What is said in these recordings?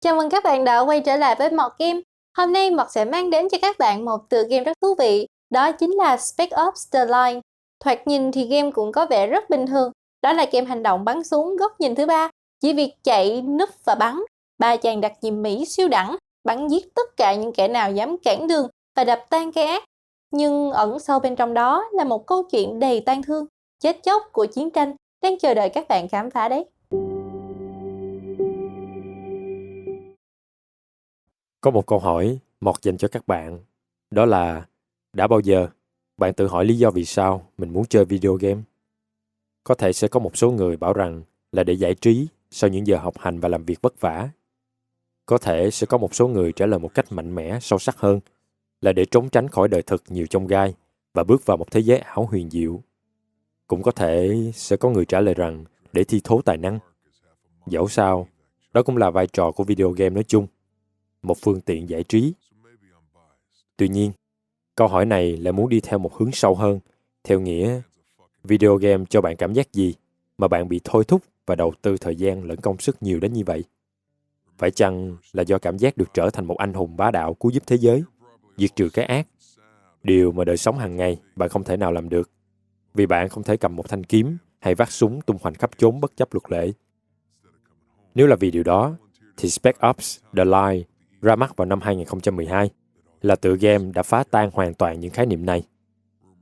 Chào mừng các bạn đã quay trở lại với Mọt Game. Hôm nay Mọt sẽ mang đến cho các bạn một tựa game rất thú vị, đó chính là Spec Ops The Line. Thoạt nhìn thì game cũng có vẻ rất bình thường, đó là game hành động bắn súng góc nhìn thứ ba, chỉ việc chạy, núp và bắn. Ba chàng đặc nhiệm Mỹ siêu đẳng, bắn giết tất cả những kẻ nào dám cản đường và đập tan cái ác. Nhưng ẩn sâu bên trong đó là một câu chuyện đầy tang thương, chết chóc của chiến tranh đang chờ đợi các bạn khám phá đấy. Có một câu hỏi Mọt dành cho các bạn, đó là đã bao giờ bạn tự hỏi lý do vì sao mình muốn chơi video game? Có thể sẽ có một số người bảo rằng là để giải trí sau những giờ học hành và làm việc vất vả. Có thể sẽ có một số người trả lời một cách mạnh mẽ, sâu sắc hơn, là để trốn tránh khỏi đời thực nhiều chông gai và bước vào một thế giới ảo huyền diệu. Cũng có thể sẽ có người trả lời rằng để thi thố tài năng. Dẫu sao, đó cũng là vai trò của video game nói chung, một phương tiện giải trí. Tuy nhiên, câu hỏi này lại muốn đi theo một hướng sâu hơn, theo nghĩa video game cho bạn cảm giác gì mà bạn bị thôi thúc và đầu tư thời gian lẫn công sức nhiều đến như vậy? Phải chăng là do cảm giác được trở thành một anh hùng bá đạo cứu giúp thế giới, diệt trừ cái ác, điều mà đời sống hàng ngày bạn không thể nào làm được, vì bạn không thể cầm một thanh kiếm hay vác súng tung hoành khắp chốn bất chấp luật lệ? Nếu là vì điều đó, thì Spec Ops The Line ra mắt vào năm 2012 là tựa game đã phá tan hoàn toàn những khái niệm này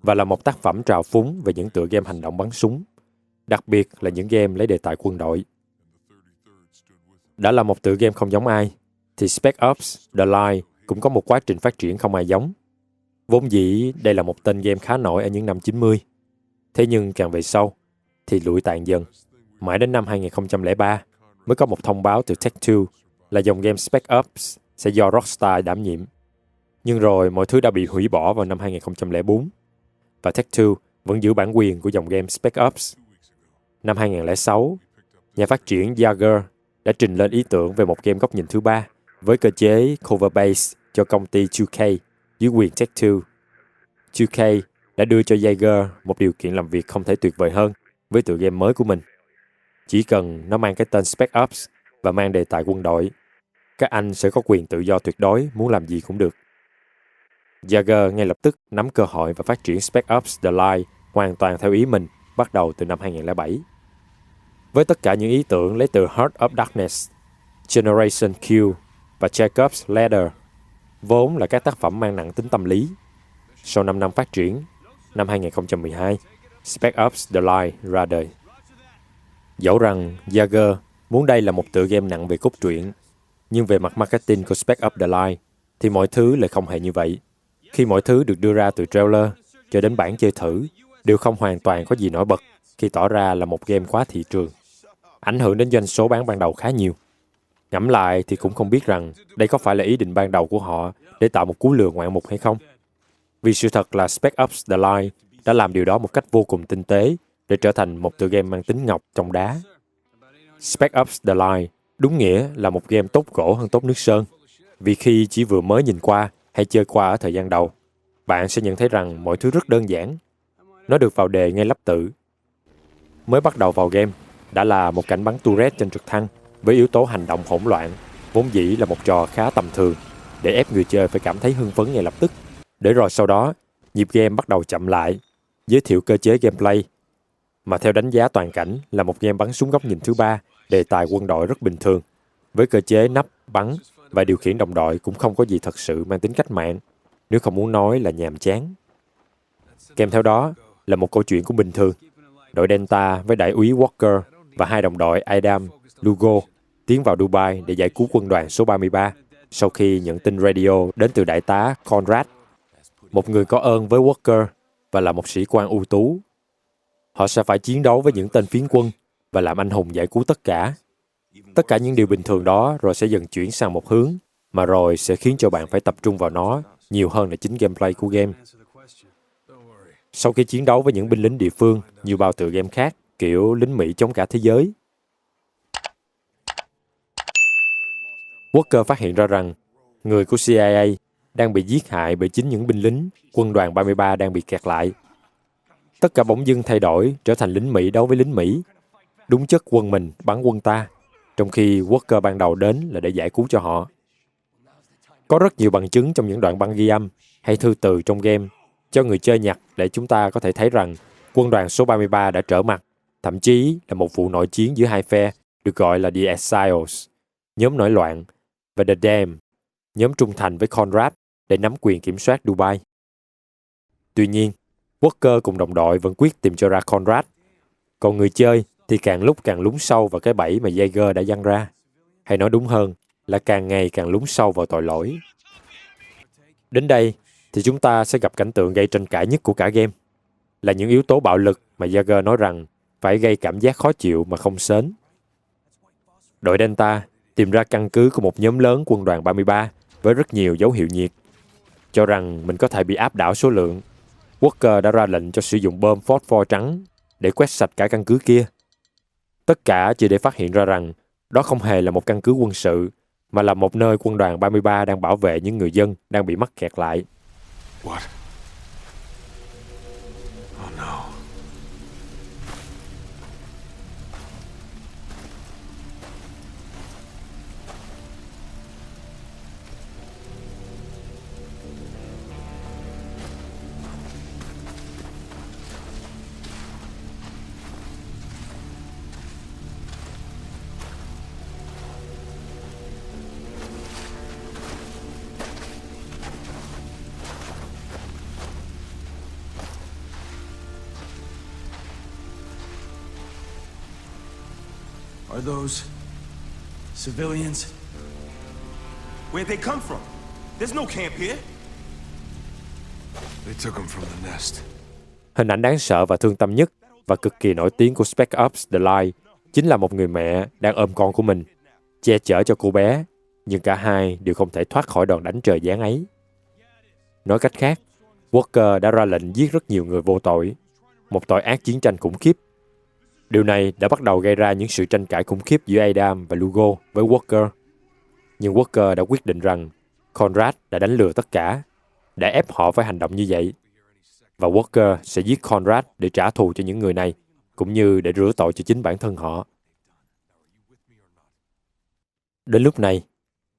và là một tác phẩm trào phúng về những tựa game hành động bắn súng, đặc biệt là những game lấy đề tài quân đội. Đã là một tựa game không giống ai, thì Spec Ops The Line cũng có một quá trình phát triển không ai giống. Vốn dĩ đây là một tên game khá nổi ở những năm 90, thế nhưng càng về sau thì lụi tàn dần. Mãi đến năm 2003 mới có một thông báo từ Take-Two là dòng game Spec Ops sẽ do Rockstar đảm nhiệm. Nhưng rồi mọi thứ đã bị hủy bỏ vào năm 2004 và Take-Two vẫn giữ bản quyền của dòng game Spec Ops. Năm 2006, nhà phát triển Yager đã trình lên ý tưởng về một game góc nhìn thứ ba với cơ chế cover-based cho công ty 2K dưới quyền Take-Two. 2K đã đưa cho Yager một điều kiện làm việc không thể tuyệt vời hơn với tựa game mới của mình. Chỉ cần nó mang cái tên Spec Ops và mang đề tài quân đội, các anh sẽ có quyền tự do tuyệt đối, muốn làm gì cũng được. Yager ngay lập tức nắm cơ hội và phát triển Spec Ops The Line hoàn toàn theo ý mình bắt đầu từ năm 2007. Với tất cả những ý tưởng lấy từ Heart of Darkness, Generation Q và Jacob's Ladder, vốn là các tác phẩm mang nặng tính tâm lý. Sau 5 năm phát triển, năm 2012, Spec Ops The Line ra đời. Dẫu rằng Yager muốn đây là một tựa game nặng về cốt truyện, nhưng về mặt marketing của Spec Ops The Line thì mọi thứ lại không hề như vậy. Khi mọi thứ được đưa ra từ trailer cho đến bản chơi thử đều không hoàn toàn có gì nổi bật khi tỏ ra là một game khóa thị trường, ảnh hưởng đến doanh số bán ban đầu khá nhiều. Ngẫm lại thì cũng không biết rằng đây có phải là ý định ban đầu của họ để tạo một cú lừa ngoạn mục hay không. Vì sự thật là Spec Ops The Line đã làm điều đó một cách vô cùng tinh tế để trở thành một tựa game mang tính ngọc trong đá. Spec Ops The Line đúng nghĩa là một game tốt gỗ hơn tốt nước sơn, vì khi chỉ vừa mới nhìn qua hay chơi qua ở thời gian đầu, bạn sẽ nhận thấy rằng mọi thứ rất đơn giản. Nó được vào đề ngay lập tự. Mới bắt đầu vào game đã là một cảnh bắn turret trên trực thăng với yếu tố hành động hỗn loạn, vốn dĩ là một trò khá tầm thường để ép người chơi phải cảm thấy hưng phấn ngay lập tức. Để rồi sau đó, nhịp game bắt đầu chậm lại, giới thiệu cơ chế gameplay, mà theo đánh giá toàn cảnh là một game bắn súng góc nhìn thứ ba, đề tài quân đội rất bình thường, với cơ chế nắp, bắn và điều khiển đồng đội cũng không có gì thật sự mang tính cách mạng, nếu không muốn nói là nhàm chán. Kèm theo đó là một câu chuyện cũng bình thường. Đội Delta với đại úy Walker và hai đồng đội Adam, Lugo tiến vào Dubai để giải cứu quân đoàn số 33 sau khi nhận tin radio đến từ đại tá Conrad, một người có ơn với Walker và là một sĩ quan ưu tú. Họ sẽ phải chiến đấu với những tên phiến quân và làm anh hùng giải cứu tất cả. Tất cả những điều bình thường đó rồi sẽ dần chuyển sang một hướng mà rồi sẽ khiến cho bạn phải tập trung vào nó nhiều hơn là chính gameplay của game. Sau khi chiến đấu với những binh lính địa phương như bao tựa game khác, kiểu lính Mỹ chống cả thế giới, Walker phát hiện ra rằng người của CIA đang bị giết hại bởi chính những binh lính quân đoàn 33 đang bị kẹt lại. Tất cả bỗng dưng thay đổi, trở thành lính Mỹ đấu với lính Mỹ. Đúng chất quân mình bắn quân ta. trong khi Walker ban đầu đến là để giải cứu cho họ. Có rất nhiều bằng chứng trong những đoạn băng ghi âm hay thư từ trong game cho người chơi nhặt để chúng ta có thể thấy rằng quân đoàn số 33 đã trở mặt, thậm chí là một vụ nội chiến giữa hai phe được gọi là The Exiles, nhóm nổi loạn, và The Dam, nhóm trung thành với Conrad để nắm quyền kiểm soát Dubai. Tuy nhiên, Walker cùng đồng đội vẫn quyết tìm cho ra Conrad, còn người chơi thì càng lúc càng lún sâu vào cái bẫy mà Jaeger đã giăng ra, hay nói đúng hơn là càng ngày càng lún sâu vào tội lỗi. Đến đây thì chúng ta sẽ gặp cảnh tượng gây tranh cãi nhất của cả game, là những yếu tố bạo lực mà Jaeger nói rằng phải gây cảm giác khó chịu mà không sến. Đội Delta tìm ra căn cứ của một nhóm lớn quân đoàn 33 với rất nhiều dấu hiệu nhiệt. Cho rằng mình có thể bị áp đảo số lượng, Walker đã ra lệnh cho sử dụng bom phosphor trắng để quét sạch cả căn cứ kia. Tất cả chỉ để phát hiện ra rằng đó không hề là một căn cứ quân sự, mà là một nơi quân đoàn 33 đang bảo vệ những người dân đang bị mắc kẹt lại. What? Oh no. Are those civilians? Where'd they come from? There's no camp here. They took them from the nest. Hình ảnh đáng sợ và thương tâm nhất và cực kỳ nổi tiếng của Spec Ops The Line chính là một người mẹ đang ôm con của mình, che chở cho cô bé, nhưng cả hai đều không thể thoát khỏi đòn đánh trời giáng ấy. Nói cách khác, Walker đã ra lệnh giết rất nhiều người vô tội, một tội ác chiến tranh khủng khiếp. Điều này đã bắt đầu gây ra những sự tranh cãi khủng khiếp giữa Adam và Lugo với Walker. Nhưng Walker đã quyết định rằng Conrad đã đánh lừa tất cả, đã ép họ phải hành động như vậy. Và Walker sẽ giết Conrad để trả thù cho những người này, cũng như để rửa tội cho chính bản thân họ. Đến lúc này,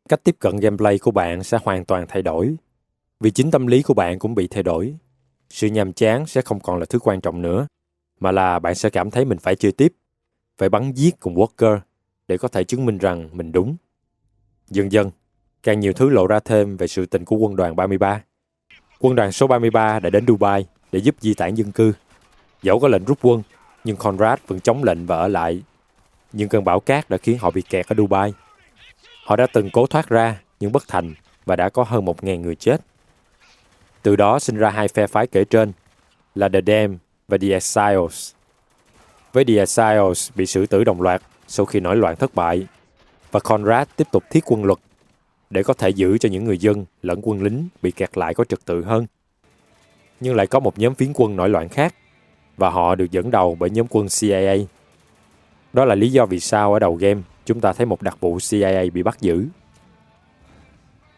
cách tiếp cận gameplay của bạn sẽ hoàn toàn thay đổi, vì chính tâm lý của bạn cũng bị thay đổi. Sự nhàm chán sẽ không còn là thứ quan trọng nữa, mà là bạn sẽ cảm thấy mình phải chơi tiếp, phải bắn giết cùng Walker để có thể chứng minh rằng mình đúng. Dần dần, càng nhiều thứ lộ ra thêm về sự tình của quân đoàn 33. Quân đoàn số 33 đã đến Dubai để giúp di tản dân cư. Dẫu có lệnh rút quân, nhưng Conrad vẫn chống lệnh và ở lại. Nhưng cơn bão cát đã khiến họ bị kẹt ở Dubai. Họ đã từng cố thoát ra, nhưng bất thành, và đã có hơn 1.000 người chết. Từ đó sinh ra hai phe phái kể trên, là The Dam và The Exiles. Với The Exiles bị xử tử đồng loạt sau khi nổi loạn thất bại, và Conrad tiếp tục thiết quân luật để có thể giữ cho những người dân lẫn quân lính bị kẹt lại có trật tự hơn. Nhưng lại có một nhóm phiến quân nổi loạn khác, và họ được dẫn đầu bởi nhóm quân CIA. Đó là lý do vì sao ở đầu game chúng ta thấy một đặc vụ CIA bị bắt giữ.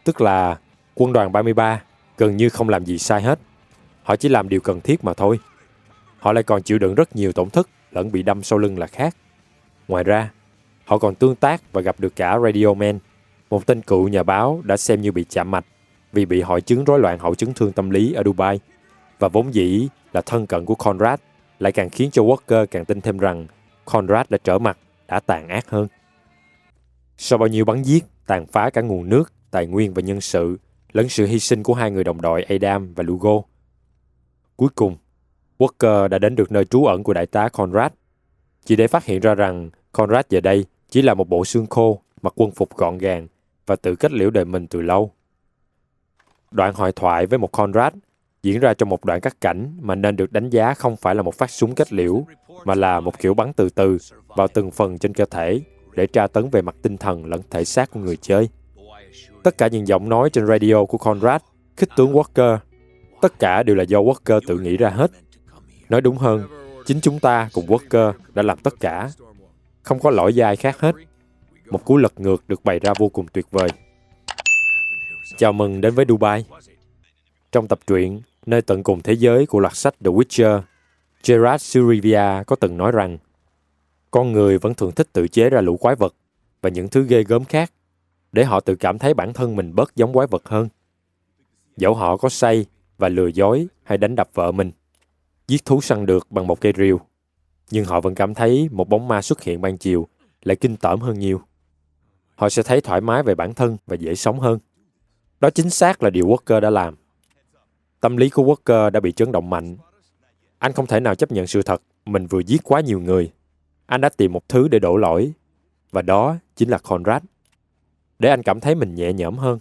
Tức là quân đoàn 33 gần như không làm gì sai hết. Họ chỉ làm điều cần thiết mà thôi. Họ lại còn chịu đựng rất nhiều tổn thất lẫn bị đâm sau lưng là khác. Ngoài ra, họ còn tương tác và gặp được cả Radio Man, một tên cựu nhà báo đã xem như bị chạm mạch vì bị hội chứng rối loạn hậu chấn thương tâm lý ở Dubai, và vốn dĩ là thân cận của Conrad, lại càng khiến cho Walker càng tin thêm rằng Conrad đã trở mặt, đã tàn ác hơn. Sau bao nhiêu bắn giết, tàn phá cả nguồn nước, tài nguyên và nhân sự, lẫn sự hy sinh của hai người đồng đội Adam và Lugo, cuối cùng, Walker đã đến được nơi trú ẩn của đại tá Conrad, chỉ để phát hiện ra rằng Conrad giờ đây chỉ là một bộ xương khô, mặc quân phục gọn gàng và tự kết liễu đời mình từ lâu. Đoạn hội thoại với một Conrad diễn ra trong một đoạn cắt cảnh mà nên được đánh giá không phải là một phát súng kết liễu, mà là một kiểu bắn từ từ vào từng phần trên cơ thể để tra tấn về mặt tinh thần lẫn thể xác của người chơi. Tất cả những giọng nói trên radio của Conrad khích tướng Walker, tất cả đều là do Walker tự nghĩ ra hết. Nói đúng hơn, chính chúng ta cùng Walker đã làm tất cả. Không có lỗi dai khác hết. Một cú lật ngược được bày ra vô cùng tuyệt vời. Chào mừng đến với Dubai. Trong tập truyện Nơi tận cùng thế giới của loạt sách The Witcher, Geralt Surivia có từng nói rằng con người vẫn thường thích tự chế ra lũ quái vật, và những thứ ghê gớm khác, để họ tự cảm thấy bản thân mình bớt giống quái vật hơn. Dẫu họ có say và lừa dối hay đánh đập vợ mình, giết thú săn được bằng một cây rìu, nhưng họ vẫn cảm thấy một bóng ma xuất hiện ban chiều lại kinh tởm hơn nhiều. Họ sẽ thấy thoải mái về bản thân và dễ sống hơn. Đó chính xác là điều Walker đã làm. Tâm lý của Walker đã bị chấn động mạnh. Anh không thể nào chấp nhận sự thật mình vừa giết quá nhiều người. Anh đã tìm một thứ để đổ lỗi, và đó chính là Conrad, để anh cảm thấy mình nhẹ nhõm hơn.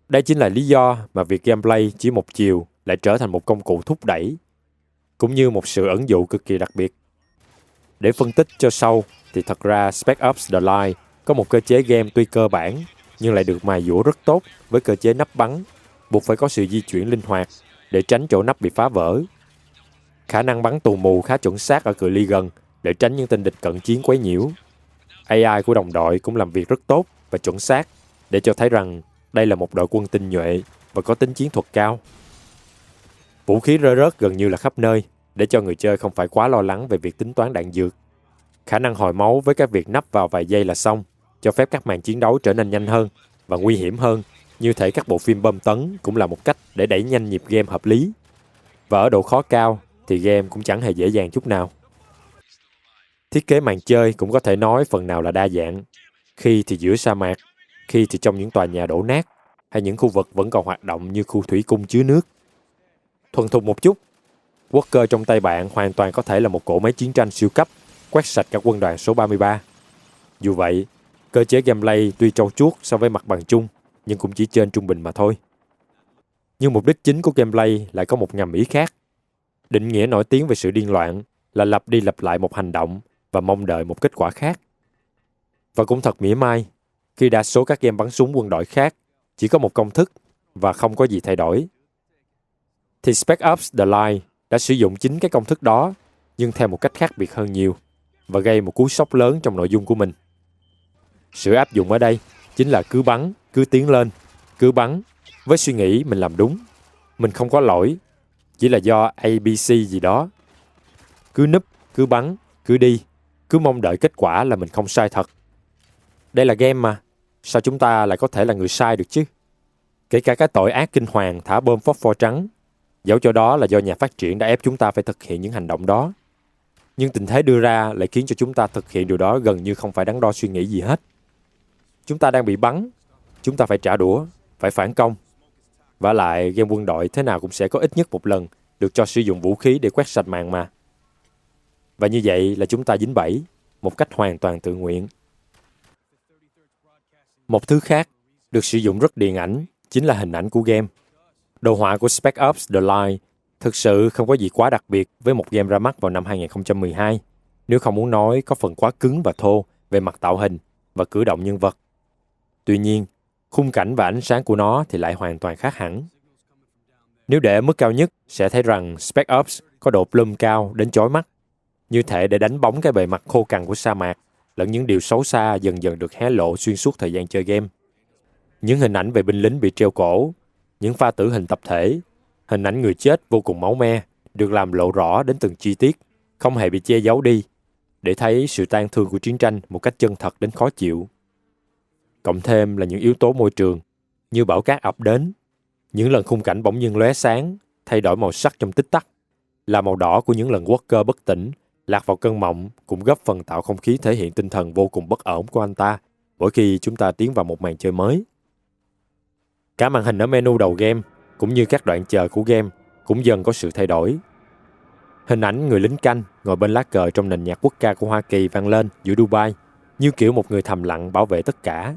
Đây chính là lý do mà việc gameplay chỉ một chiều lại trở thành một công cụ thúc đẩy, cũng như một sự ẩn dụ cực kỳ đặc biệt. Để phân tích cho sâu thì thật ra Spec Ops The Line có một cơ chế game tuy cơ bản nhưng lại được mài dũa rất tốt với cơ chế nắp bắn, buộc phải có sự di chuyển linh hoạt để tránh chỗ nắp bị phá vỡ. Khả năng bắn tù mù khá chuẩn xác ở cự ly gần để tránh những tên địch cận chiến quấy nhiễu. AI của đồng đội cũng làm việc rất tốt và chuẩn xác để cho thấy rằng đây là một đội quân tinh nhuệ và có tính chiến thuật cao. Vũ khí rơi rớt gần như là khắp nơi để cho người chơi không phải quá lo lắng về việc tính toán đạn dược. Khả năng hồi máu với các việc nắp vào vài giây là xong, cho phép các màn chiến đấu trở nên nhanh hơn và nguy hiểm hơn, như thể các bộ phim bom tấn cũng là một cách để đẩy nhanh nhịp game hợp lý. Và ở độ khó cao thì game cũng chẳng hề dễ dàng chút nào. Thiết kế màn chơi cũng có thể nói phần nào là đa dạng. Khi thì giữa sa mạc, khi thì trong những tòa nhà đổ nát, hay những khu vực vẫn còn hoạt động như khu thủy cung chứa nước. Thuần thục một chút, Walker trong tay bạn hoàn toàn có thể là một cỗ máy chiến tranh siêu cấp, quét sạch cả quân đoàn số 33. Dù vậy, cơ chế gameplay tuy trau chuốt so với mặt bằng chung, nhưng cũng chỉ trên trung bình mà thôi. Nhưng mục đích chính của gameplay lại có một ngầm ý khác. Định nghĩa nổi tiếng về sự điên loạn là lặp đi lặp lại một hành động và mong đợi một kết quả khác. Và cũng thật mỉa mai, khi đa số các game bắn súng quân đội khác chỉ có một công thức và không có gì thay đổi, thì Spec Ops The Line đã sử dụng chính cái công thức đó, nhưng theo một cách khác biệt hơn nhiều, và gây một cú sốc lớn trong nội dung của mình. Sự áp dụng ở đây chính là cứ bắn, cứ tiến lên, cứ bắn, với suy nghĩ mình làm đúng, mình không có lỗi, chỉ là do ABC gì đó. Cứ núp, cứ bắn, cứ đi, cứ mong đợi kết quả là mình không sai thật. Đây là game mà, sao chúng ta lại có thể là người sai được chứ? Kể cả cái tội ác kinh hoàng thả bom phốt pho trắng, dẫu cho đó là do nhà phát triển đã ép chúng ta phải thực hiện những hành động đó. Nhưng tình thế đưa ra lại khiến cho chúng ta thực hiện điều đó gần như không phải đắn đo suy nghĩ gì hết. Chúng ta đang bị bắn, chúng ta phải trả đũa, phải phản công. Vả lại, game quân đội thế nào cũng sẽ có ít nhất một lần được cho sử dụng vũ khí để quét sạch màn mà. Và như vậy là chúng ta dính bẫy, một cách hoàn toàn tự nguyện. Một thứ khác được sử dụng rất điện ảnh chính là hình ảnh của game. Đồ họa của Spec Ops The Line thực sự không có gì quá đặc biệt với một game ra mắt vào năm 2012, nếu không muốn nói có phần quá cứng và thô về mặt tạo hình và cử động nhân vật. Tuy nhiên, khung cảnh và ánh sáng của nó thì lại hoàn toàn khác hẳn. Nếu để ở mức cao nhất, sẽ thấy rằng Spec Ops có độ plum cao đến chói mắt, như thể để đánh bóng cái bề mặt khô cằn của sa mạc, lẫn những điều xấu xa dần dần được hé lộ xuyên suốt thời gian chơi game. Những hình ảnh về binh lính bị treo cổ, những pha tử hình tập thể, hình ảnh người chết vô cùng máu me được làm lộ rõ đến từng chi tiết, không hề bị che giấu đi, để thấy sự tang thương của chiến tranh một cách chân thật đến khó chịu. Cộng thêm là những yếu tố môi trường, như bão cát ập đến, những lần khung cảnh bỗng dưng lóe sáng, thay đổi màu sắc trong tích tắc, là màu đỏ của những lần Walker bất tỉnh, lạc vào cơn mộng, cũng góp phần tạo không khí thể hiện tinh thần vô cùng bất ổn của anh ta mỗi khi chúng ta tiến vào một màn chơi mới. Cả màn hình ở menu đầu game, cũng như các đoạn chờ của game, cũng dần có sự thay đổi. Hình ảnh người lính canh ngồi bên lá cờ trong nền nhạc quốc ca của Hoa Kỳ vang lên giữa Dubai, như kiểu một người thầm lặng bảo vệ tất cả.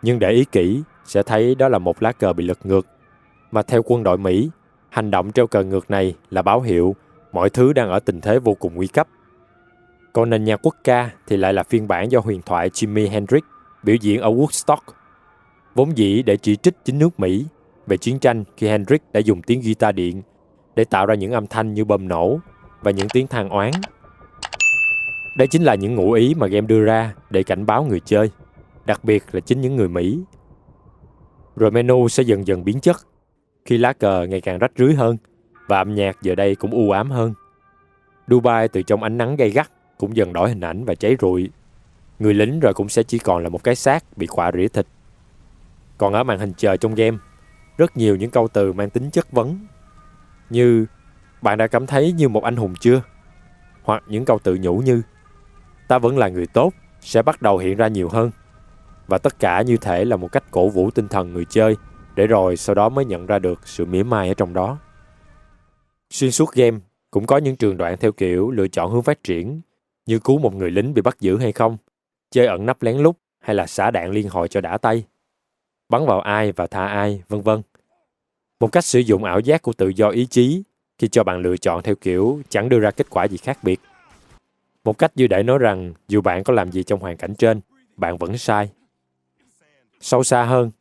Nhưng để ý kỹ, sẽ thấy đó là một lá cờ bị lật ngược, mà theo quân đội Mỹ, hành động treo cờ ngược này là báo hiệu mọi thứ đang ở tình thế vô cùng nguy cấp. Còn nền nhạc quốc ca thì lại là phiên bản do huyền thoại Jimi Hendrix biểu diễn ở Woodstock, vốn dĩ để chỉ trích chính nước Mỹ về chiến tranh, khi Hendrix đã dùng tiếng guitar điện để tạo ra những âm thanh như bom nổ và những tiếng than oán. Đây chính là những ngụ ý mà game đưa ra để cảnh báo người chơi, đặc biệt là chính những người Mỹ. Rồi menu sẽ dần dần biến chất, khi lá cờ ngày càng rách rưới hơn và âm nhạc giờ đây cũng u ám hơn. Dubai từ trong ánh nắng gay gắt cũng dần đổi hình ảnh và cháy rụi. Người lính rồi cũng sẽ chỉ còn là một cái xác bị quạ rỉa thịt. Còn ở màn hình chờ trong game, rất nhiều những câu từ mang tính chất vấn, như bạn đã cảm thấy như một anh hùng chưa? Hoặc những câu tự nhủ như ta vẫn là người tốt sẽ bắt đầu hiện ra nhiều hơn. Và tất cả như thể là một cách cổ vũ tinh thần người chơi, để rồi sau đó mới nhận ra được sự mỉa mai ở trong đó. Xuyên suốt game cũng có những trường đoạn theo kiểu lựa chọn hướng phát triển, như cứu một người lính bị bắt giữ hay không, chơi ẩn nấp lén lút, hay là xả đạn liên hồi cho đã tay, bắn vào ai và tha ai, vân vân. Một cách sử dụng ảo giác của tự do ý chí khi cho bạn lựa chọn theo kiểu chẳng đưa ra kết quả gì khác biệt. Một cách như để nói rằng dù bạn có làm gì trong hoàn cảnh trên, bạn vẫn sai. Sâu xa hơn,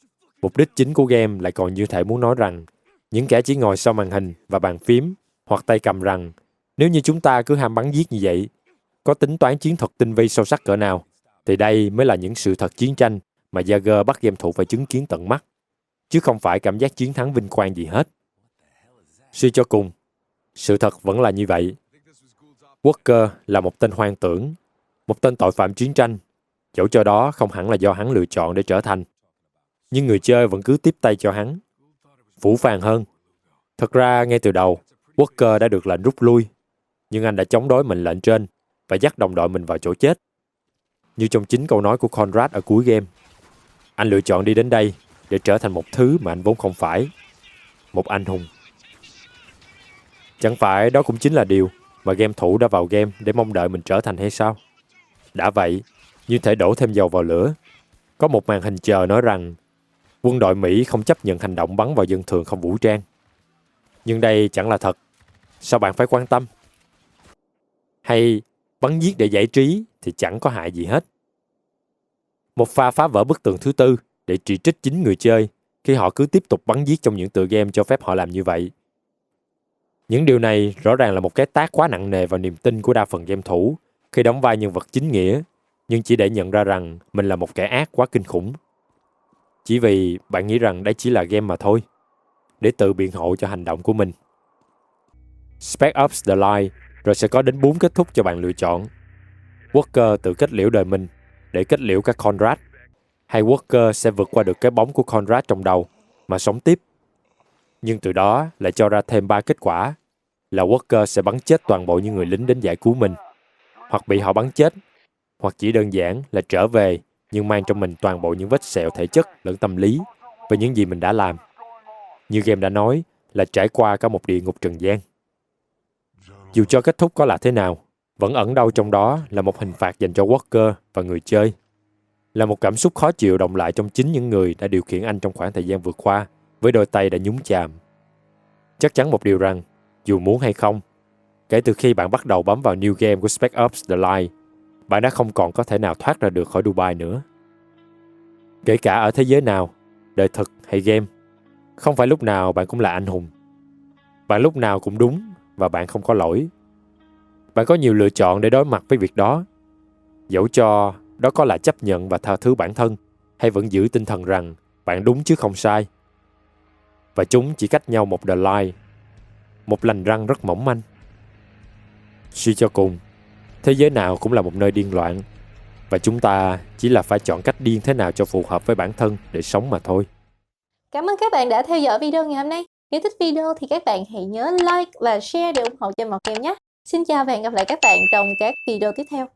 mục đích chính của game lại còn như thể muốn nói rằng những kẻ chỉ ngồi sau màn hình và bàn phím hoặc tay cầm rằng nếu như chúng ta cứ ham bắn giết như vậy, có tính toán chiến thuật tinh vi sâu sắc cỡ nào, thì đây mới là những sự thật chiến tranh mà Jaeger bắt game thủ phải chứng kiến tận mắt, chứ không phải cảm giác chiến thắng vinh quang gì hết. Suy cho cùng, sự thật vẫn là như vậy. Walker là một tên hoang tưởng, một tên tội phạm chiến tranh, dẫu cho đó không hẳn là do hắn lựa chọn để trở thành. Nhưng người chơi vẫn cứ tiếp tay cho hắn. Phũ phàng hơn, thật ra ngay từ đầu, Walker đã được lệnh rút lui, nhưng anh đã chống đối mệnh lệnh trên và dắt đồng đội mình vào chỗ chết. Như trong chính câu nói của Conrad ở cuối game, anh lựa chọn đi đến đây để trở thành một thứ mà anh vốn không phải, một anh hùng. Chẳng phải đó cũng chính là điều mà game thủ đã vào game để mong đợi mình trở thành hay sao? Đã vậy, như thể đổ thêm dầu vào lửa, có một màn hình chờ nói rằng quân đội Mỹ không chấp nhận hành động bắn vào dân thường không vũ trang. Nhưng đây chẳng là thật. Sao bạn phải quan tâm? Hay bắn giết để giải trí thì chẳng có hại gì hết. Một pha phá vỡ bức tường thứ tư để chỉ trích chính người chơi khi họ cứ tiếp tục bắn giết trong những tựa game cho phép họ làm như vậy. Những điều này rõ ràng là một cái tát quá nặng nề vào niềm tin của đa phần game thủ khi đóng vai nhân vật chính nghĩa, nhưng chỉ để nhận ra rằng mình là một kẻ ác quá kinh khủng. Chỉ vì bạn nghĩ rằng đây chỉ là game mà thôi, để tự biện hộ cho hành động của mình. Spec Ops The Line rồi sẽ có đến 4 kết thúc cho bạn lựa chọn. Walker tự kết liễu đời mình để kết liễu các Conrad, hay Walker sẽ vượt qua được cái bóng của Conrad trong đầu mà sống tiếp. Nhưng từ đó lại cho ra thêm 3 kết quả, là Walker sẽ bắn chết toàn bộ những người lính đến giải cứu mình, hoặc bị họ bắn chết, hoặc chỉ đơn giản là trở về nhưng mang trong mình toàn bộ những vết sẹo thể chất lẫn tâm lý về những gì mình đã làm. Như game đã nói, là trải qua cả một địa ngục trần gian. Dù cho kết thúc có là thế nào, vẫn ẩn đâu trong đó là một hình phạt dành cho Walker và người chơi. Là một cảm xúc khó chịu đọng lại trong chính những người đã điều khiển anh trong khoảng thời gian vừa qua, với đôi tay đã nhúng chàm. Chắc chắn một điều rằng, dù muốn hay không, kể từ khi bạn bắt đầu bấm vào New Game của Spec Ops The Line, bạn đã không còn có thể nào thoát ra được khỏi Dubai nữa. Kể cả ở thế giới nào, đời thực hay game, không phải lúc nào bạn cũng là anh hùng. Bạn lúc nào cũng đúng và bạn không có lỗi. Bạn có nhiều lựa chọn để đối mặt với việc đó. Dẫu cho đó có là chấp nhận và tha thứ bản thân, hay vẫn giữ tinh thần rằng bạn đúng chứ không sai. Và chúng chỉ cách nhau một The Line, một lành răng rất mỏng manh. Suy cho cùng, thế giới nào cũng là một nơi điên loạn, và chúng ta chỉ là phải chọn cách điên thế nào cho phù hợp với bản thân để sống mà thôi. Cảm ơn các bạn đã theo dõi video ngày hôm nay. Nếu thích video thì các bạn hãy nhớ like và share để ủng hộ cho Mọt Game nhé. Xin chào và hẹn gặp lại các bạn trong các video tiếp theo.